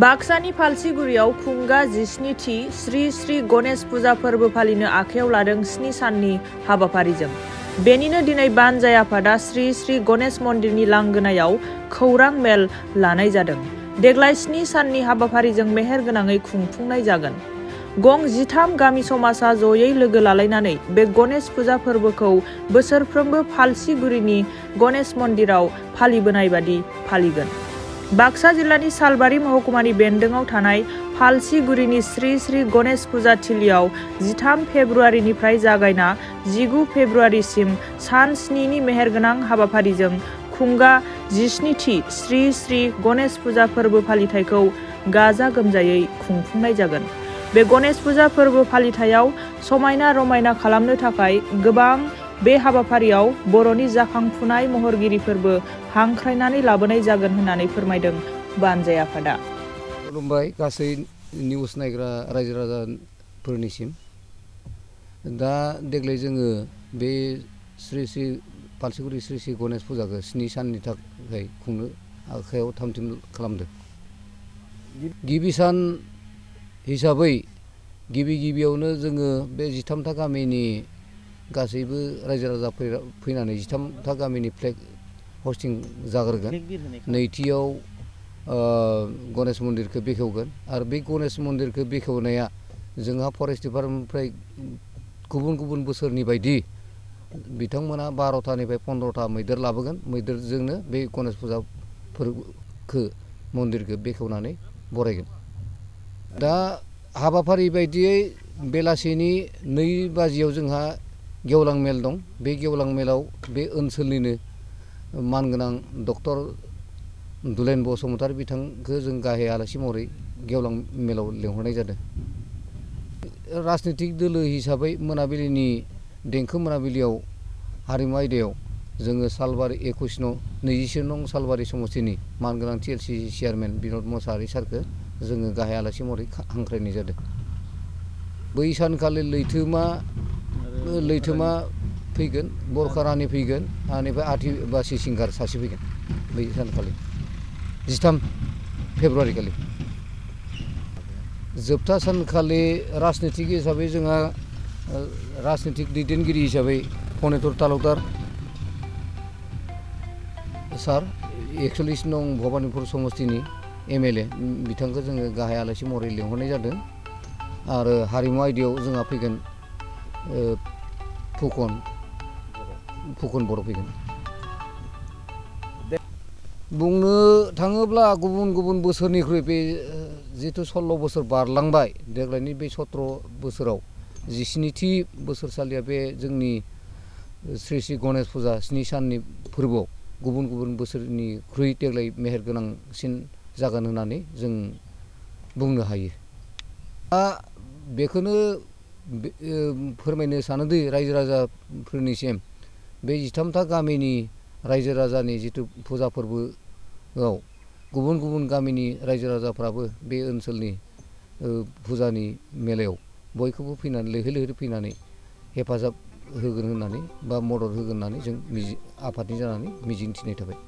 बाक्सानि फालसिगुरियाव खुंगा 17थि श्री श्री गणेश फुजा फोरबो फालिनो आखायाव लादों 7 साननि हाबाफारिजों। बेनिनो दिनै बानजाय आफादा श्री श्री गणेश मन्दिरनि लांगोनायाव खौरां मेल लानाय जादों। देग्लाय 7 साननि हाबाफारिजों मेहेरगोनाङै खुंफुंनाय जागोन। गं 13 गामि समाजा जयै लोगो लालायनानै बे गणेश फुजा फोरबोखौ बोसोरफ्रोमबो फालसिगुरिनि गणेश मन्दिराव फालिबोनाय बादि फालिगोन। बाक्सा जिल्लानि सालबारि महकुमानि बेन्दोङाव थानाय फालसिगुरिनि श्री श्री गणेश फुजा थिलियाव 13 फेब्रुआरिनिफ्राय जागायना 19 फेब्रुआरिसिम सान 7नि मेहेरगोनां हाबाफारिजों खुंगा 17थि श्री श्री गणेश फुजा फोरबो फालिथायखौ गाजा गोमजायै खुंफुंनाय जागोन। बे गणेश फुजा फोरबो फालिथायाव समायना रमायना खालामनो थाखाय गोबां बे हाबाफारियाव बर'नि जाखांफुनाय महरगिरिफोरबो हांख्रायनानै लाबोनाय जागोन होननानै फोरमायदों बानजाय आफादा। खुलुमबाय गासै निउस नायग्रा रायजो राजाफोरनिसिम। दा देग्लाय जोङो बे श्री श्री फालसिगुरि श्री श्री गणेश फुजाखौ 7 साननि थाखाय खुंनो आखायाव थाम-थिम खालामदों। गिबि सान हिसाबै गिबियावनो जोङो बे 13था गामिनि गासैबो रायजो राजा फैनानै 13था गामिनि फ्लेग हस्टिं जाग्रोगोन। नैथियाव गणेश मन्दिरखौ बेखेवगोन आरो बे गणेश मन्दिरखौ बेखेवनाया जोंहा फरेस्ट डिपार्टमेन्टनिफ्राय गुबुन बोसोरनि बायदि बिथांमोना 12थानिफ्राय 15था मैदेर लाबोगोन। मैदेरजोंनो बे गणेश फुजा फोरबोखौ मन्दिरखौ बेखेवनानै बरायगोन। दा हाबाफारि बायदियै बेलासिनि 2 बाजियाव जोंहा गेवलां मेल दं। बे गेवलां मेलाव बे ओनसोलनिनो मानगोनां डक्टर दुलेन बसुमतारी बिथांखौ जों गाहाय आलासि महरै गेवलां मेलाव लेंहरनाय जादों। राजनितिक दोलो हिसाबै मोनाबिलिनि देंखो मोनाबिलियाव हारिमु आयदायाव जोङो सालबारि 21 नं सालबारि समस्तिनि मानगोनां TLC चेयारमेन बिनद मोसाहारि सारखौ जोङो गाहाय आलासि महरै हांख्रायनाय जादों। बै सानखालि लैथोमा फैगोन, बरखा रानि फैगोन, बेनिफ्राय आदिबासि सिंगार सासे फैगोन। बै सानखालि 13 फेब्रुआरि खालि। जोबथा सानखालि राजनितिक हिसाबै जोंहा राजनितिक दैदेनगिरि हिसाबै फनेतर तालुकदार सार 41 नं भबानिपुर समस्तिनि MLA बिथांखौ जोङो गाहाय आलासि महरै लेंहरनाय जादों। आरो हारिमु आयदायाव जोंहा फैगोन फुकन बर' फैगोन। बुंनो थाङोब्ला गुबुन बोसोरनिख्रुइ बे जिथु 16 बोसोर बारलांबाय, देग्लायनि बे 17 बोसोराव 17थि बोसोरसालिया बे जोंनि श्री श्री गणेश फुजा 7 साननि फोरबोआव गुबुन बोसोरनिख्रुइ देग्लाय मेहेरगोनांसिन जागोन होननानै जों बुंनो हायो। दा बेखौनो फोरमायनो सानोदि रायजो राजाफोरनिसिम बे 13था गामिनि रायजो राजानि जिथु फुजा फोरबोआव गुबुन गामिनि रायजो राजाफ्राबो बे ओनसोलनि फुजानि मेलायाव बयखौबो फैनानै लैहोर फैनानै हेफाजाब होगोन होननानै बा मदद होगोन होननानै जों आफादनि जानानै मिजिं थिनाय थाबाय।